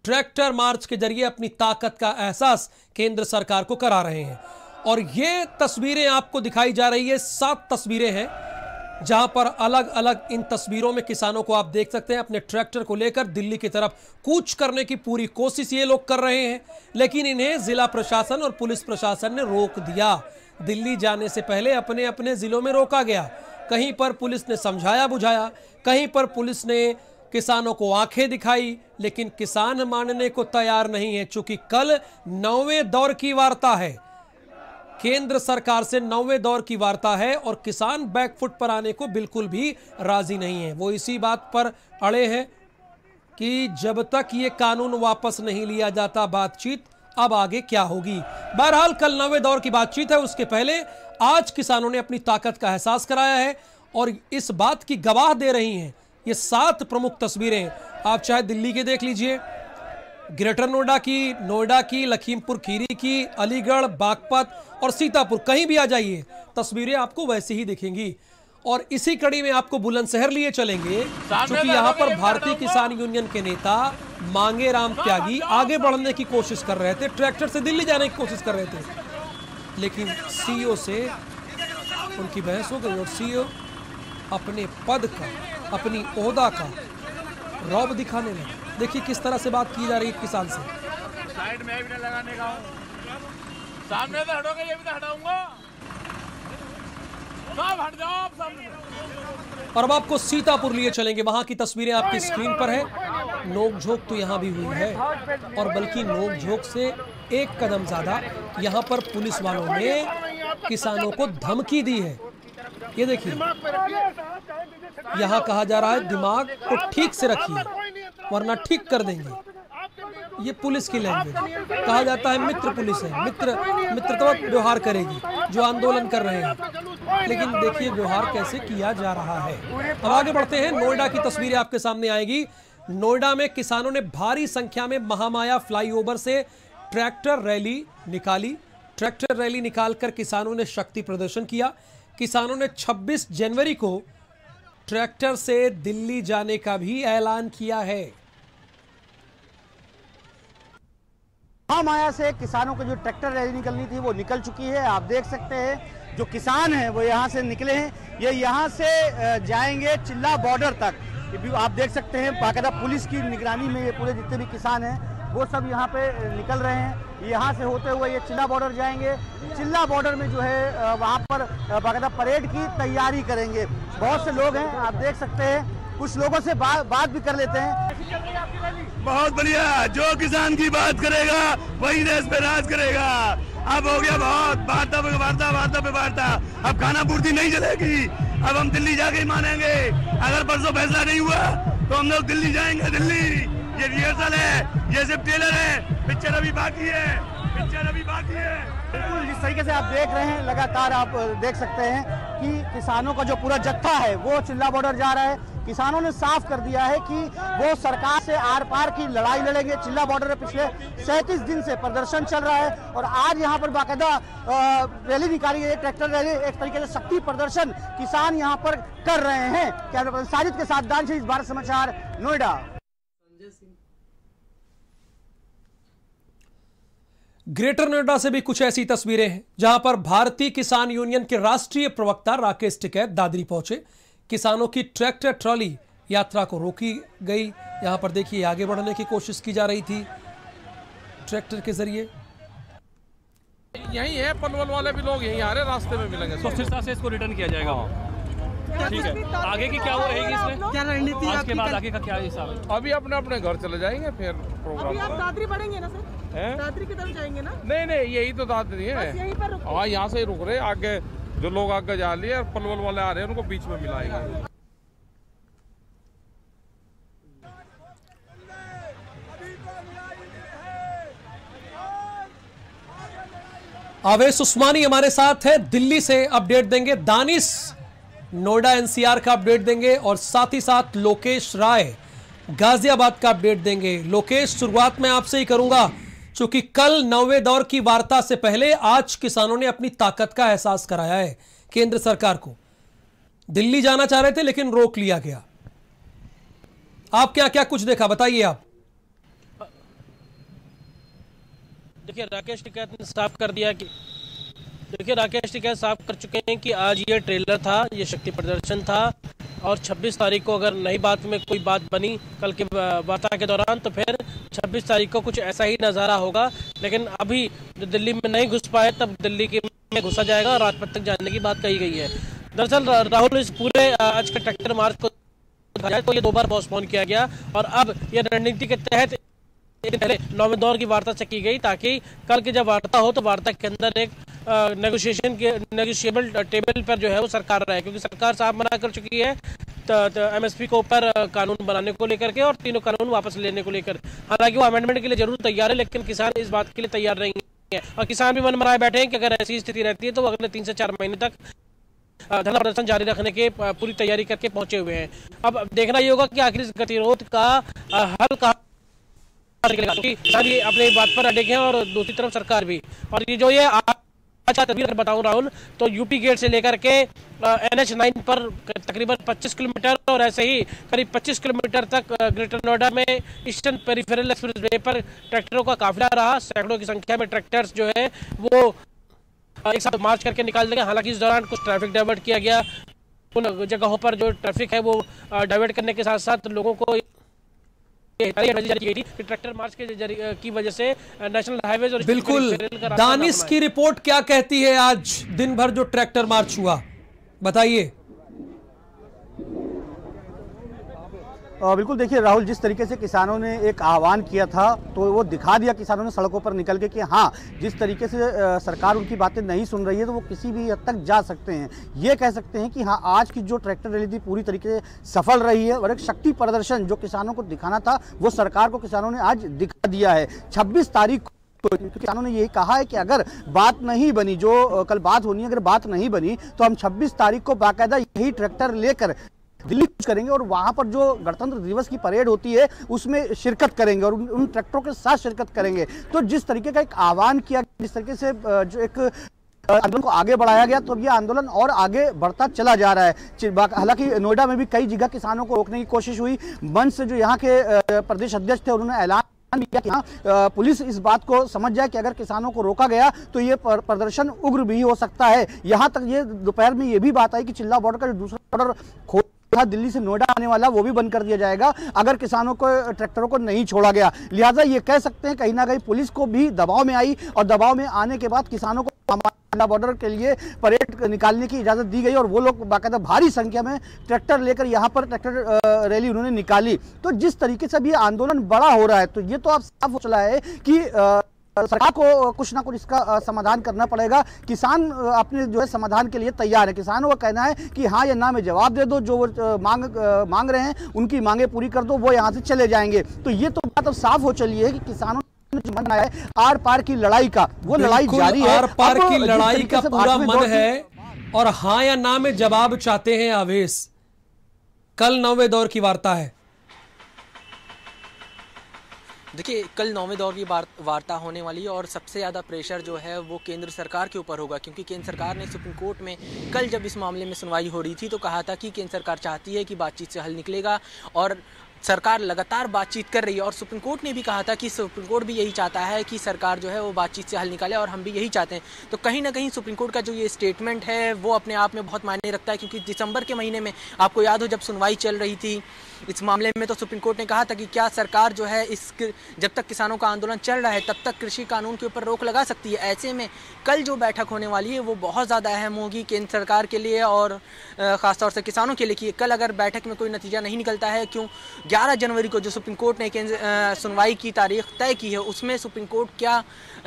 Tractor march के जरिए अपनी ताकत का एहसास केंद्र सरकार को करा रहे हैं। और ये तस्वीरें आपको दिखाई जा रही है, 7 तस्वीरें हैं जहां पर अलग अलग इन तस्वीरों में किसानों को आप देख सकते हैं अपने ट्रैक्टर को लेकर दिल्ली की तरफ कूच करने की पूरी कोशिश ये लोग कर रहे हैं, लेकिन इन्हें जिला प्रशासन और पुलिस प्रशासन ने रोक दिया। दिल्ली जाने से पहले अपने अपने जिलों में रोका गया। कहीं पर पुलिस ने समझाया बुझाया, कहीं पर पुलिस ने किसानों को आंखें दिखाई, लेकिन किसान मानने को तैयार नहीं है। चूंकि कल 9वें दौर की वार्ता है, केंद्र सरकार से 9वें दौर की वार्ता है और किसान बैकफुट पर आने को बिल्कुल भी राजी नहीं है। वो इसी बात पर अड़े हैं कि जब तक ये कानून वापस नहीं लिया जाता बातचीत अब आगे क्या होगी। बहरहाल कल 9वें दौर की बातचीत है, उसके पहले आज किसानों ने अपनी ताकत का एहसास कराया है और इस बात की गवाह दे रही हैं ये 7 प्रमुख तस्वीरें। आप चाहे दिल्ली के देख लीजिए, ग्रेटर नोएडा की, लखीमपुर खीरी की, अलीगढ़, बागपत और सीतापुर, कहीं भी आ जाइए तस्वीरें आपको वैसे ही दिखेंगी। और इसी कड़ी में आपको बुलंदशहर लिए चलेंगे, क्योंकि यहां पर भारतीय किसान यूनियन के नेता मांगे राम त्यागी आगे बढ़ने की कोशिश कर रहे थे, ट्रैक्टर से दिल्ली जाने की कोशिश कर रहे थे, लेकिन सीईओ से उनकी बहस हो गई और सीईओ अपने पद का, अपनी ओहदा का रौब दिखाने लगे। देखिए किस तरह से बात की जा रही है किसान से। साइड में भी नहीं लगाने का, सामने से हटोगे ये भी तो हटाऊंगा, सब हट जाओ आप सामने। और अब आपको सीतापुर लिए चलेंगे, वहां की तस्वीरें आपकी स्क्रीन पर है। नोकझोंक तो यहां भी हुई है और बल्कि नोकझोंक से एक कदम ज्यादा यहां पर पुलिस वालों ने किसानों को धमकी दी है। ये देखिए, यहां कहा जा रहा है दिमाग को ठीक से रखिए वरना ठीक कर देंगे। ये पुलिस की लैंग्वेज, कहा जाता है मित्र पुलिस है, मित्रता व्यवहार करेगी जो आंदोलन कर रहे हैं। लेकिन देखिए व्यवहार कैसे किया जा रहा है। अब आगे बढ़ते हैं, नोएडा की तस्वीरें आपके सामने आएगी। नोएडा में किसानों ने भारी संख्या में महामाया फ्लाईओवर से ट्रैक्टर रैली निकाली। ट्रैक्टर रैली निकालकर किसानों ने शक्ति प्रदर्शन किया। किसानों ने 26 जनवरी को ट्रैक्टर से दिल्ली जाने का भी ऐलान किया है। महामाया से किसानों को जो ट्रैक्टर रैली निकलनी थी वो निकल चुकी है। आप देख सकते हैं जो किसान हैं वो यहाँ से निकले हैं, ये यहाँ से जाएंगे चिल्ला बॉर्डर तक। आप देख सकते हैं बाकायदा पुलिस की निगरानी में ये पूरे जितने भी किसान हैं वो सब यहाँ पे निकल रहे हैं। यहाँ से होते हुए ये चिल्ला बॉर्डर जाएंगे। चिल्ला बॉर्डर में जो है वहाँ पर बाकायदा परेड की तैयारी करेंगे। बहुत से लोग हैं, आप देख सकते हैं, कुछ लोगों से बात भी कर लेते हैं। बहुत बढ़िया, जो किसान की बात करेगा वही देश पे राज करेगा। अब हो गया बहुत वार्ता पे वार्ता, अब खाना पूर्ति नहीं चलेगी। अब हम दिल्ली जाके ही मानेंगे। अगर परसों फैसला नहीं हुआ तो हम लोग दिल्ली जाएंगे। दिल्ली ये रिहर्सल है, ये सिर्फ ट्रेलर है, पिक्चर अभी बाकी है, बिल्कुल जिस तरीके से आप देख रहे हैं, लगातार आप देख सकते हैं कि किसानों का जो पूरा जत्था है वो चिल्ला बॉर्डर जा रहा है। किसानों ने साफ कर दिया है कि वो सरकार से आर पार की लड़ाई लड़ेंगे। चिल्ला बॉर्डर में पिछले 37 दिन से प्रदर्शन चल रहा है और आज यहाँ पर बाकायदा रैली निकाली गई, ट्रैक्टर रैली, एक तरीके से शक्ति प्रदर्शन किसान यहाँ पर कर रहे हैं। कैमरा पर्सन साजिद के साथ दानशील, भारत समाचार, नोएडा। ग्रेटर नोएडा से भी कुछ ऐसी तस्वीरें हैं जहां पर भारतीय किसान यूनियन के राष्ट्रीय प्रवक्ता राकेश टिकैत दादरी पहुंचे। किसानों की ट्रैक्टर ट्रॉली यात्रा को रोकी गई। यहां पर देखिए आगे बढ़ने की कोशिश की जा रही थी ट्रैक्टर के जरिए। यही है, पनवल वाले भी लोग यही आ रहे, रास्ते में मिलेंगे तो सिरसा से इसको रिटर्न किया जाएगा। ठीक है, आगे की क्या वो रहेगी इसमें, क्या रणनीति आज के बाद आगे का क्या हिसाब है? अभी अपने अपने घर चले जाएंगे फिर प्रोग्राम। अभी आप दादरी बढ़ेंगे ना सर? दादरी की तरफ जाएंगे ना? नहीं यही तो दादरी है, हाँ यहाँ से ही रुक रहे। आगे जो लोग आगे जा रही है, पनवल वाले आ रहे हैं, उनको बीच में मिलाएंगे। आवेश उस्मानी हमारे साथ है, दिल्ली से अपडेट देंगे। दानिश नोएडा एनसीआर का अपडेट देंगे और साथ ही साथ लोकेश राय गाजियाबाद का अपडेट देंगे। लोकेश, शुरुआत में आपसे ही करूंगा, चूंकि कल 9वें दौर की वार्ता से पहले आज किसानों ने अपनी ताकत का एहसास कराया है केंद्र सरकार को। दिल्ली जाना चाह रहे थे लेकिन रोक लिया गया। आप क्या क्या कुछ देखा, बताइए आप। देखिए राकेश टिकैत ने साफ कर दिया कि राकेश टिकैत साफ कर चुके हैं कि आज ये ट्रेलर था, ये शक्ति प्रदर्शन था और 26 तारीख को अगर नई बात में कोई बात बनी कल के वार्ता के दौरान तो फिर 26 तारीख को कुछ ऐसा ही नज़ारा होगा। लेकिन अभी जो दिल्ली में नहीं घुस पाए तब दिल्ली में घुसा जाएगा और राजपथ तक जाने की बात कही गई है। दरअसल राहुल इस पूरे आज के ट्रैक्टर मार्च को तो ये 2 बार पोस्टपोन किया गया और अब ये रणनीति के तहत पहले 9वें दौर की वार्ता से की गई ताकि कल की जब वार्ता हो तो वार्ता के अंदर एक नेगोशिएबल टेबल पर जो है वो सरकार रहे, क्योंकि सरकार साफ मना कर चुकी है एमएसपी को ऊपर कानून बनाने को लेकर के और तीनों कानून वापस लेने को लेकर। हालांकि वो अमेंडमेंट के लिए जरूर तैयार है लेकिन किसान इस बात के लिए तैयार नहीं है और किसान भी मन बनाए बैठे हैं कि अगर ऐसी स्थिति रहती है तो वो अगले 3 से 4 महीने तक धरना प्रदर्शन जारी रखने के पूरी तैयारी करके पहुंचे हुए हैं। अब देखना ये होगा कि आखिर इस गतिरोध का हल कहाँ किसान ये अपनी बात पर अड़े हैं और दूसरी तरफ सरकार भी। और ये जो ये अच्छा तस्वीर बताऊं राहुल तो यूपी गेट से लेकर के NH9 पर तकरीबन 25 किलोमीटर और ऐसे ही करीब 25 किलोमीटर तक ग्रेटर नोएडा में ईस्टर्न पेरिफेरल एक्सप्रेसवे पर ट्रैक्टरों का काफिला रहा। सैकड़ों की संख्या में ट्रैक्टर्स जो है वो एक साथ मार्च करके निकाल देंगे। हालांकि इस दौरान कुछ ट्रैफिक डाइवर्ट किया गया, उन जगहों पर जो ट्रैफिक है वो डाइवर्ट करने के साथ साथ लोगों को ट्रैक्टर मार्च की वजह से नेशनल हाईवेज और बिल्कुल दानिश की रिपोर्ट क्या कहती है आज दिन भर जो ट्रैक्टर मार्च हुआ, बताइए। बिल्कुल देखिए राहुल, जिस तरीके से किसानों ने एक आह्वान किया था तो वो दिखा दिया किसानों ने सड़कों पर निकल के कि हाँ, जिस तरीके से सरकार उनकी बातें नहीं सुन रही है तो वो किसी भी हद तक जा सकते हैं। ये कह सकते हैं कि हाँ, आज की जो ट्रैक्टर रैली थी पूरी तरीके से सफल रही है और एक शक्ति प्रदर्शन जो किसानों को दिखाना था वो सरकार को किसानों ने आज दिखा दिया है। 26 तारीख को किसानों ने यही कहा है कि अगर बात नहीं बनी, जो कल बात होनी है, अगर बात नहीं बनी तो हम 26 तारीख को बाकायदा यही ट्रैक्टर लेकर दिल्ली करेंगे और वहां पर जो गणतंत्र दिवस की परेड होती है उसमें शिरकत करेंगे और उन ट्रैक्टरों के साथ शिरकत करेंगे। तो जिस तरीके का एक आह्वान किया, जिस तरीके से जो एक आंदोलन को आगे बढ़ाया गया तो अब ये आंदोलन और आगे बढ़ता चला जा रहा है। हालांकि नोएडा में भी कई जगह किसानों को रोकने की कोशिश हुई। मंच से जो यहाँ के प्रदेश अध्यक्ष थे उन्होंने ऐलान किया कि हाँ, पुलिस इस बात को समझ जाए कि अगर किसानों को रोका गया तो ये प्रदर्शन उग्र भी हो सकता है। यहाँ तक ये दोपहर में ये भी बात आई कि चिल्ला बॉर्डर का जो दूसरा बॉर्डर दिल्ली से नोएडा आने वाला वो भी बंद कर दिया जाएगा अगर किसानों को, ट्रैक्टरों को नहीं छोड़ा गया। लिहाजा ये कह सकते हैं कहीं ना कहीं पुलिस को भी दबाव में आई और दबाव में आने के बाद किसानों को बॉर्डर के लिए परेड निकालने की इजाजत दी गई और वो लोग बाकायदा भारी संख्या में ट्रैक्टर लेकर यहाँ पर ट्रैक्टर रैली उन्होंने निकाली। तो जिस तरीके से भी आंदोलन बड़ा हो रहा है तो ये तो अब साफ हो चला है कि सरकार को कुछ ना कुछ इसका समाधान करना पड़ेगा। किसान अपने जो है समाधान के लिए तैयार है। किसानों का कहना है कि हाँ या ना में जवाब दे दो, जो वो मांग रहे हैं उनकी मांगे पूरी कर दो, वो यहाँ से चले जाएंगे। तो ये तो बात अब साफ हो चली है कि किसानों ने मन है आर पार की लड़ाई का, वो लड़ाई जारी है। आर पार की लड़ाई का पूरा मन है और हाँ या ना में जवाब चाहते हैं आवेश। कल 9वें दौर की वार्ता है। देखिए, कल 9वें दौर की वार्ता होने वाली है और सबसे ज़्यादा प्रेशर जो है वो केंद्र सरकार के ऊपर होगा, क्योंकि केंद्र सरकार ने सुप्रीम कोर्ट में कल जब इस मामले में सुनवाई हो रही थी तो कहा था कि केंद्र सरकार चाहती है कि बातचीत से हल निकलेगा और सरकार लगातार बातचीत कर रही है। और सुप्रीम कोर्ट ने भी कहा था कि सुप्रीम कोर्ट भी यही चाहता है कि सरकार जो है वो बातचीत से हल निकाले और हम भी यही चाहते हैं। तो कहीं ना कहीं सुप्रीम कोर्ट का जो ये स्टेटमेंट है वो अपने आप में बहुत मायने रखता है, क्योंकि दिसंबर के महीने में आपको याद हो जब सुनवाई चल रही थी इस मामले में तो सुप्रीम कोर्ट ने कहा था कि क्या सरकार जो है जब तक किसानों का आंदोलन चल रहा है तब तक कृषि कानून के ऊपर रोक लगा सकती है। ऐसे में कल जो बैठक होने वाली है वो बहुत ज़्यादा अहम होगी केंद्र सरकार के लिए और ख़ासतौर से किसानों के लिए कि कल अगर बैठक में कोई नतीजा नहीं निकलता है, क्यों 11 जनवरी को जो सुप्रीम कोर्ट ने सुनवाई की तारीख तय की है उसमें सुप्रीम कोर्ट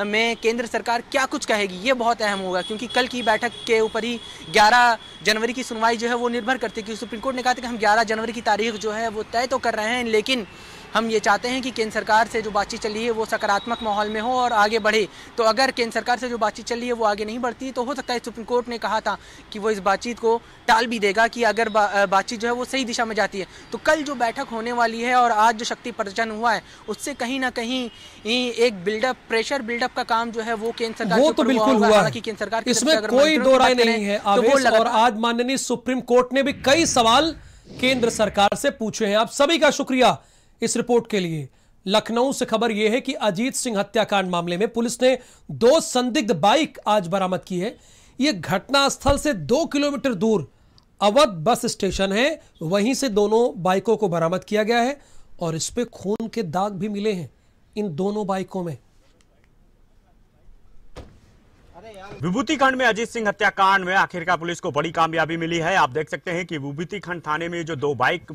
में केंद्र सरकार क्या कुछ कहेगी ये बहुत अहम होगा, क्योंकि कल की बैठक के ऊपर ही 11 जनवरी की सुनवाई जो है वो निर्भर करती है। क्योंकि सुप्रीम कोर्ट ने कहा था कि हम 11 जनवरी की तारीख जो है वो तय तो कर रहे हैं, लेकिन हम ये चाहते हैं कि केंद्र सरकार से जो बातचीत चल रही है वो सकारात्मक माहौल में हो और आगे बढ़े। तो अगर केंद्र सरकार से जो बातचीत चल रही है वो आगे नहीं बढ़ती तो हो सकता है सुप्रीम कोर्ट ने कहा था कि वो इस बातचीत को टाल भी देगा कि अगर बातचीत जो है वो सही दिशा में जाती है। तो कल जो बैठक होने वाली है और आज जो शक्ति प्रदर्शन हुआ है उससे कहीं ना कहीं एक प्रेशर बिल्डअप का काम जो है वो केंद्र सरकार वो तो बिल्कुल हुआ है, केंद्र सरकार इसमें कोई दो राय नहीं है आवेश। और आज माननीय सुप्रीम कोर्ट ने भी कई सवाल केंद्र सरकार से पूछे हैं। आप सभी का शुक्रिया इस रिपोर्ट के लिए। लखनऊ से खबर यह है कि अजीत सिंह हत्याकांड मामले में पुलिस ने 2 संदिग्ध बाइक आज बरामद की है। यह घटनास्थल से 2 किलोमीटर दूर अवध बस स्टेशन है, वहीं से दोनों बाइकों को बरामद किया गया है और इस पे खून के दाग भी मिले हैं इन दोनों बाइकों में। विभूति खंड में अजीत सिंह हत्याकांड में आखिरकार पुलिस को बड़ी कामयाबी मिली है। आप देख सकते हैं कि विभूति खंड थाने में जो 2 बाइक